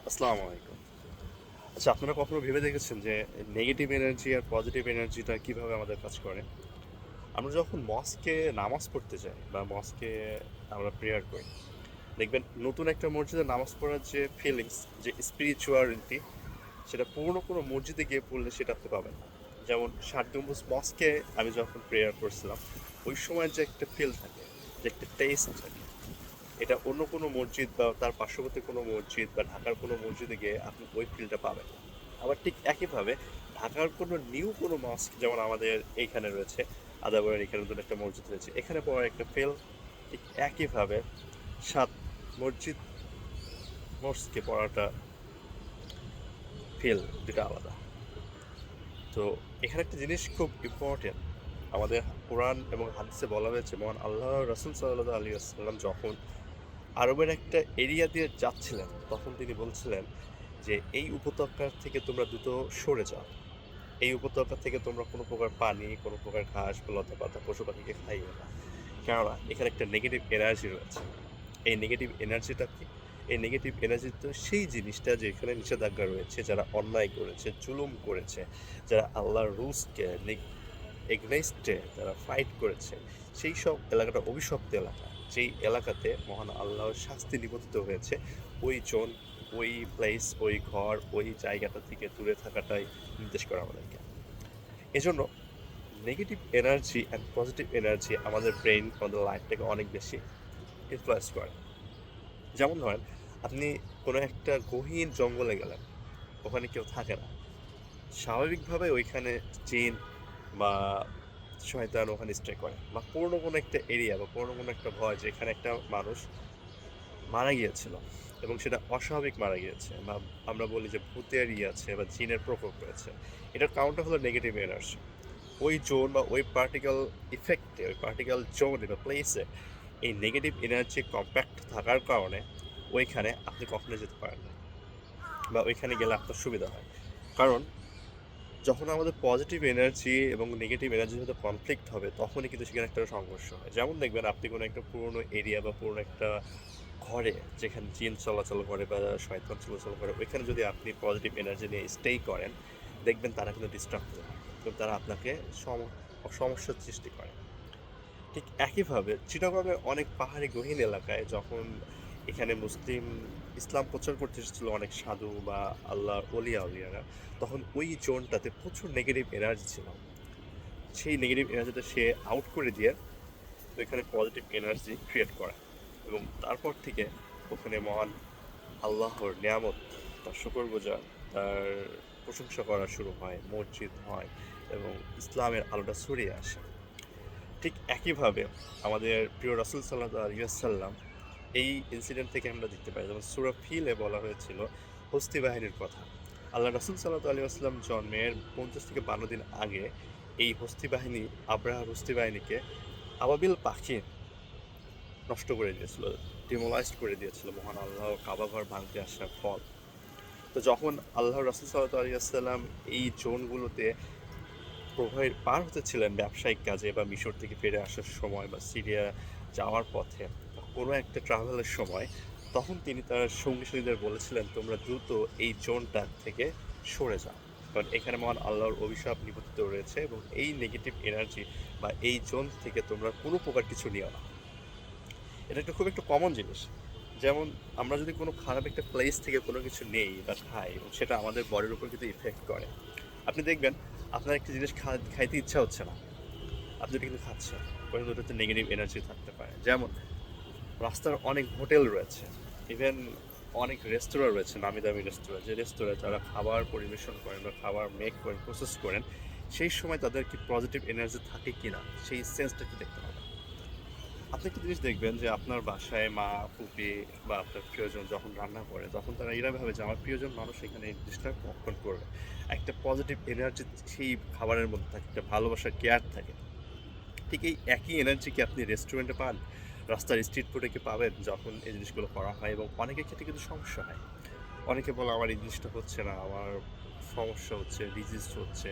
আসসালামু আলাইকুম। আচ্ছা, আপনারা কখনো ভেবে দেখেছেন যে নেগেটিভ এনার্জি আর পজিটিভ এনার্জিটা কিভাবে আমাদের কাজ করে? আমরা যখন মস্কে নামাজ পড়তে যাই বা মস্কে আমরা প্রেয়ার করি, দেখবেন নতুন একটা মসজিদে নামাজ পড়ার যে ফিলিংস, যে স্পিরিচুয়ালিটি, সেটা পুরনো কোনো মসজিদে গিয়ে পড়লে সেটা আপনি পাবেন না। যেমন ষাট গম্বুজ মস্কে আমি যখন প্রেয়ার করছিলাম, ওই সময় যে একটা ফিল থাকে, যে একটা টেস্ট থাকে, এটা অন্য কোনো মসজিদ বা তার পার্শ্ববর্তী কোনো মসজিদ বা ঢাকার কোনো মসজিদে গিয়ে আপনি ওই ফিলটা পাবেন না। আবার ঠিক একইভাবে ঢাকার কোনো নিউ কোনো মস্ক যেমন আমাদের এইখানে রয়েছে, আদাবরের এখানে নতুন একটা মসজিদ রয়েছে, এখানে পড়ার একটা ফিল ঠিক একইভাবে সাত মসজিদ মস্কে পড়াটা ফিল দুটা আলাদা। তো এখানে একটা জিনিস খুব ইম্পর্টেন্ট, আমাদের কোরআন এবং হাদিসে বলা হয়েছে মহান আল্লাহ রাসূল সাল্লাল্লাহু আলাইহি ওয়াসাল্লাম যখন আরবের একটা এরিয়া দিয়ে যাচ্ছিলেন তখন তিনি বলছিলেন যে এই উপত্যকা থেকে তোমরা দ্রুত সরে যাও, এই উপত্যকা থেকে তোমরা কোনো প্রকার পানি, কোনো প্রকার ঘাস বা লতা পাতা পশু পাখিকে খাইও না, কেননা এখানে একটা নেগেটিভ এনার্জি রয়েছে। এই নেগেটিভ এনার্জিটা কি? এই নেগেটিভ এনার্জি তো সেই জিনিসটা যেখানে নিষেধাজ্ঞা রয়েছে, যারা অন্যায় করেছে, জুলুম করেছে, যারা আল্লাহর রুলসকে এগনেস্টে যারা ফাইট করেছে, সেই সব এলাকাটা অভিশপ্ত এলাকা। যেই এলাকাতে মহান আল্লাহর শাস্তি নিবদ্ধিত হয়েছে, ওই জোন, ওই প্লেস, ওই ঘর, ওই জায়গাটা থেকে দূরে থাকাটাই নির্দেশ করে আমাদেরকে। এজন্য negative energy and positive energy আমাদের ব্রেইন, আমাদের লাইফটাকে অনেক বেশি ইনফ্লুয়েন্স করে। যেমন ধরেন, আপনি কোনো একটা গহীন জঙ্গলে গেলেন, ওখানে কেউ থাকে না, স্বাভাবিকভাবে ওইখানে জিন বা শয়তান ওখানে স্টে করে, বা পুরনো কোনো একটা এরিয়া বা পুরনো কোনো একটা ভয় যেখানে একটা মানুষ মারা গিয়েছিল এবং সেটা অস্বাভাবিক মারা গিয়েছে, বা আমরা বলি যে ভূতের আছে বা জিনের প্রকোপ রয়েছে, এটার কারণটা হলো নেগেটিভ এনার্জি। ওই জোন বা ওই পার্টিকেল ইফেক্টে, ওই পার্টিকেল জোনে বা প্লেসে এই নেগেটিভ এনার্জি কম্প্যাক্ট থাকার কারণে ওইখানে আপনি কখনো যেতে পারেন না, বা ওইখানে গেলে আপনার সুবিধা হয়। কারণ যখন আমাদের পজিটিভ এনার্জি এবং নেগেটিভ এনার্জির মধ্যে কনফ্লিক্ট হবে তখনই কিন্তু সেখানে একটা সংঘর্ষ হয়। যেমন দেখবেন, আপনি কোনো একটা পুরনো এরিয়া বা পুরনো একটা ঘরে যেখানে জিন চলাচল করে বা শয়তান চলাচল করে, ওইখানে যদি আপনি পজিটিভ এনার্জি নিয়ে স্টে করেন, দেখবেন তারা কিন্তু ডিস্ট্রাক্টেড হয় এবং তারা আপনাকে সমস্যার সৃষ্টি করে। ঠিক একইভাবে চিটাগংয়ের অনেক পাহাড়ি গহীন এলাকায় যখন এখানে ইসলাম প্রচার করতে এসেছিল অনেক সাধু বা আল্লাহ অলিয়া উলিয়ারা, তখন ওই জোনটাতে প্রচুর নেগেটিভ এনার্জি ছিল। সেই নেগেটিভ এনার্জিটা সে আউট করে দিয়ে ওইখানে পজিটিভ এনার্জি ক্রিয়েট করা, এবং তারপর থেকে ওখানে মহান আল্লাহর নিয়ামত, তার শুকরগুজার, তার প্রশংসা করা শুরু হয়, মসজিদ হয় এবং ইসলামের আলোটা ছড়িয়ে আসে। ঠিক একইভাবে আমাদের প্রিয় রাসূল সাল্লাল্লাহু আলাইহি ওয়াসাল্লাম, এই ইনসিডেন্ট থেকে আমরা দেখতে পাই, যেমন সূরা ফিলে বলা হয়েছিল হস্তি বাহিনীর কথা। আল্লাহ রাসূল সাল্লাল্লাহু আলাইহি ওয়াসাল্লাম জন্মের ৫০ থেকে ৫২ দিন আগে এই হস্তি বাহিনী, আব্রাহার হস্তি বাহিনীকে আবাবিল পাখি নষ্ট করে দিয়েছিল, ডিমোলাইজড করে দিয়েছিল মহান আল্লাহ কাবা ঘর ভাঙতে আসার ফল। তো যখন আল্লাহ রাসূল সাল্লাল্লাহু আলাইহি ওয়াসাল্লাম এই জোনগুলোতে পার হতেছিলেন ব্যবসায়িক কাজে বা মিশর থেকে ফিরে আসার সময় বা সিরিয়া যাওয়ার পথে বা কোনো একটা ট্রাভেলের সময়, তখন তিনি তার সঙ্গী সাথীদের বলেছিলেন তোমরা দ্রুত এই জোনটা থেকে সরে যাও, কারণ এখানে মহান আল্লাহর অভিশাপ নিপতিত রয়েছে এবং এই নেগেটিভ এনার্জি বা এই জোন থেকে তোমরা কোনো প্রকার কিছু নিও না। এটা একটা খুব একটা কমন জিনিস। যেমন আমরা যদি কোনো খারাপ একটা প্লেস থেকে কোনো কিছু নেই বা খাই এবং সেটা আমাদের বডির উপর কিন্তু ইফেক্ট করে, আপনি দেখবেন আপনার একটা জিনিস খাইতে ইচ্ছা হচ্ছে না, আপনি এটা কিন্তু খাচ্ছেন, কিন্তু ওটাতে নেগেটিভ এনার্জি থাকতে পারে। যেমন রাস্তার অনেক হোটেল রয়েছে, ইভেন অনেক রেস্তোরাঁ রয়েছে, নামি দামি রেস্তোরাঁ, যে রেস্তোরাঁ যারা খাবার পরিবেশন করেন বা খাবার মেক করেন, প্রসেস করেন, সেই সময় তাদের কি পজিটিভ এনার্জি থাকে কি না সেই সেন্সটা কি দেখতে হবে। আপনি একটা জিনিস দেখবেন যে আপনার বাসায় মা, ফুপি বা আপনার প্রিয়জন যখন রান্না করে, তখন তারা এরা ভাবে যে আমার প্রিয়জন মানুষ এখানে এই ডিশটা ভক্ষণ করবে, একটা পজিটিভ এনার্জি সেই খাবারের মধ্যে থাকে, একটা ভালোবাসার কেয়ার থাকে। ঠিক এই একই এনার্জি কি আপনি রেস্টুরেন্টে পান, রাস্তার স্ট্রিট ফুডে কি পাবেন যখন এই জিনিসগুলো করা হয়? এবং অনেকের ক্ষেত্রে কিন্তু সমস্যা হয়। অনেকে বলে আমার এই জিনিসটা হচ্ছে না, আমার সমস্যা হচ্ছে, ডিজিজ হচ্ছে,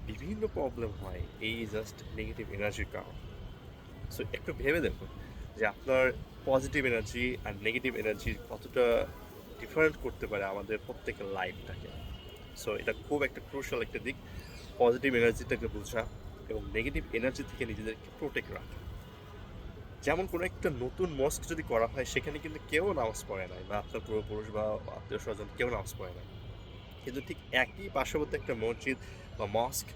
বিভিন্ন প্রবলেম হয় এই জাস্ট নেগেটিভ এনার্জির কারণে। সো একটু ভেবে দেখুন যে আপনার পজিটিভ এনার্জি আর নেগেটিভ এনার্জি কতটা ডিফারেন্ট করতে পারে আমাদের প্রত্যেকের লাইফটাকে। সো এটা খুব একটা ক্রুশাল একটা দিক, পজিটিভ এনার্জিটাকে বোঝা এবং নেগেটিভ এনার্জি থেকে নিজেদেরকে প্রোটেক্ট রাখা। যেমন কোনো একটা নতুন মস্ক যদি করা হয়, সেখানে কিন্তু কেউ নামাজ পড়ে নাই, বা আপনার পূর্বপুরুষ বা আত্মীয় স্বজন কেউ নামাজ পড়ে নাই, কিন্তু ঠিক একই পার্শ্ববর্তী একটা মসজিদ বা মস্ক,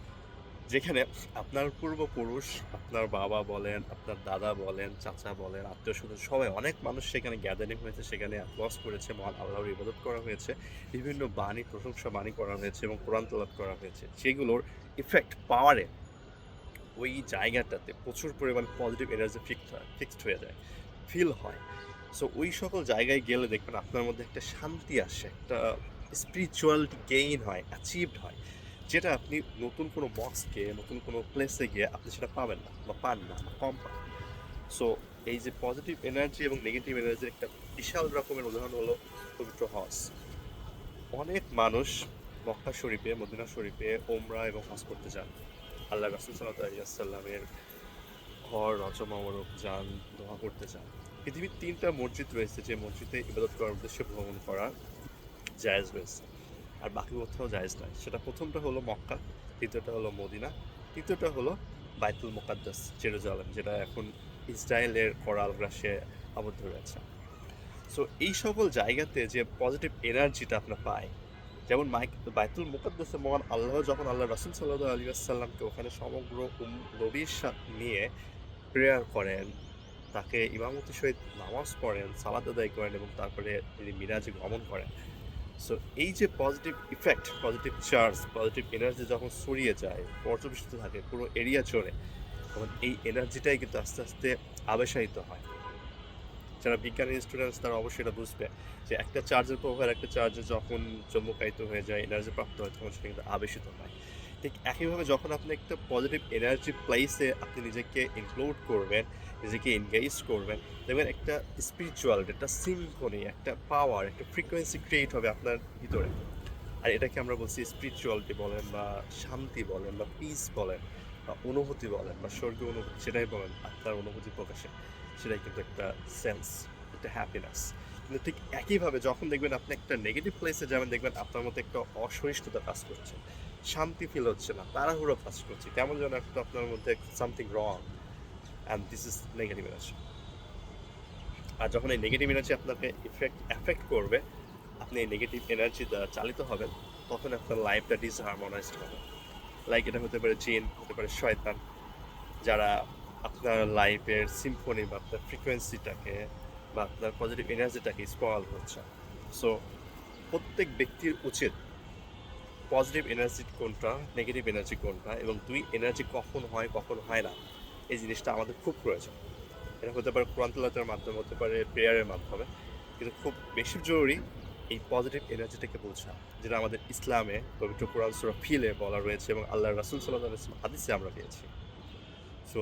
যেখানে আপনার পূর্বপুরুষ, আপনার বাবা বলেন, আপনার দাদা বলেন, চাচা বলেন, আত্মীয় স্বজন সবাই, অনেক মানুষ সেখানে গ্যাদারিং হয়েছে, সেখানে ওয়াজ করেছে, মহান আল্লাহর ইবাদত করা হয়েছে, বিভিন্ন বাণী, প্রশংসা বাণী করা হয়েছে এবং কোরআন তেলাওয়াত করা হয়েছে, সেগুলোর ইফেক্ট পাওয়ারে ওই জায়গাটাতে প্রচুর পরিমাণ পজিটিভ এনার্জি ফিক্সড হয়ে যায়, ফিল হয়। সো ওই সকল জায়গায় গেলে দেখবেন আপনার মধ্যে একটা শান্তি আসে, একটা স্পিরিচুয়ালিটি গেইন হয়, অ্যাচিভড হয়, যেটা আপনি নতুন কোনো মস্কে, নতুন কোনো প্লেসে গিয়ে আপনি সেটা পাবেন না, বা পান না, বা কম পান। সো এই যে পজিটিভ এনার্জি এবং নেগেটিভ এনার্জির একটা বিশাল রকমের উদাহরণ হলো পবিত্র হজ। অনেক মানুষ মক্কা শরীফে, মদিনা শরীফে ওমরা এবং হজ করতে যান। আল্লাহ রাসূল সাল্লাল্লাহু আলাইহি ওয়াসাল্লামের ঘর রজা মোবারক যান, দোয়া করতে যান। পৃথিবীর 3টা মসজিদ রয়েছে যে মসজিদে ইবাদত করার উদ্দেশ্যে ভ্রমণ করা জায়েজ রয়েছে, আর বাকি কোথাও জায়েজ নয়। সেটা প্রথমটা হলো মক্কা, দ্বিতীয়টা হলো মদিনা, তৃতীয়টা হলো বাইতুল মুকাদ্দাস জেরুজালেম, যেটা এখন ইসরায়েলের করাল গ্রাসে আবদ্ধ রয়েছে। সো এই সকল জায়গাতে যে পজিটিভ এনার্জিটা আপনার পায়, যেমন বাইতুল মুকাদ্দাসে মহান আল্লাহ যখন আল্লাহ রাসূল সাল্লাল্লাহু আলাইহি ওয়াসাল্লামকে ওখানে সমগ্র নবীর নিয়ে প্রেয়ার করেন, তাকে ইমামতির সহিত নামাজ পড়েন, সালাত আদায় করেন এবং তারপরে তিনি মিরাজে গমন করেন। সো এই যে positive effect, positive charge, positive energy যখন ছড়িয়ে যায়, পর্যবেষ্টিত থাকে পুরো এরিয়া জুড়ে, তখন এই এনার্জিটাই কিন্তু আস্তে আস্তে আবেশায়িত হয়। যারা বিজ্ঞানী স্টুডেন্টস তারা অবশ্যই এটা বুঝবে যে একটা চার্জের প্রভাব একটা চার্জে যখন চুম্বকায়িত হয়ে যায়, এনার্জি প্রাপ্ত হয়, তখন সেটা কিন্তু আবেশিত হয়। ঠিক একইভাবে যখন আপনি একটা পজিটিভ এনার্জি প্লেসে আপনি নিজেকে ইনক্লুড করবেন, নিজেকে এনগেজ করবেন, দেখবেন একটা স্পিরিচুয়াল, একটা সিম্ফনি, একটা পাওয়ার, একটা ফ্রিকোয়েন্সি ক্রিয়েট হবে আপনার ভিতরে। আর এটাকে আমরা বলছি স্পিরিচুয়ালিটি বলেন, বা শান্তি বলেন, বা পিস বলেন, বা অনুভূতি বলেন, বা স্বর্গীয় অনুভূতি সেটাই বলেন, আত্মার অনুভূতি প্রকাশে, সেটাই কিন্তু একটা সেন্স, একটা হ্যাপিনেস। কিন্তু ঠিক একইভাবে যখন দেখবেন আপনি একটা নেগেটিভ প্লেসে যাবেন, দেখবেন আপনার মধ্যে একটা অসহিষ্ণুতা কাজ করছে, শান্তি ফিল হচ্ছে না, তাড়াহুড়ো কাজ করছে, কেমন যেন একটা আপনার মধ্যে something wrong, and this is negative energy. আর যখন এই নেগেটিভ এনার্জি আপনাকে এফেক্ট করবে, আপনি এই নেগেটিভ এনার্জি দ্বারা চালিত হবেন, তখন আপনার লাইফটা ডিসহারমোনাইজড হবে। লাইক এটা হতে পারে জিন, হতে পারে শয়তান, যারা আপনার লাইফের সিম্ফনি বা আপনার ফ্রিকোয়েন্সিটাকে বা আপনার পজিটিভ এনার্জিটাকে স্পয়েল হচ্ছে। সো প্রত্যেক ব্যক্তির উচিত পজিটিভ এনার্জি কোনটা, নেগেটিভ এনার্জি কোনটা, এবং দুই এনার্জি কখন হয় কখন হয় না, এই জিনিসটা আমাদের খুব প্রয়োজন। এটা হতে পারে কোরআন তেলাওয়াতের মাধ্যমে, হতে পারে প্রেয়ারের মাধ্যমে, কিন্তু খুব বেশি জরুরি এই পজিটিভ এনার্জিটাকে বোঝা, যেটা আমাদের ইসলামে পবিত্র কোরআন সূরা ফিলে বলা রয়েছে এবং আল্লাহ রাসূল সাল্লাল্লাহু আলাইহি ওয়াসাল্লাম হাদিসে আমরা পেয়েছি। সো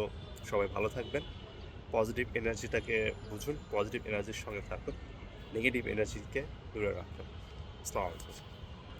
সবাই ভালো থাকবেন, পজিটিভ এনার্জিটাকে বুঝুন, পজিটিভ এনার্জির সঙ্গে থাকুন, নেগেটিভ এনার্জিকে দূরে রাখুন। আসসালামু আলাইকুম।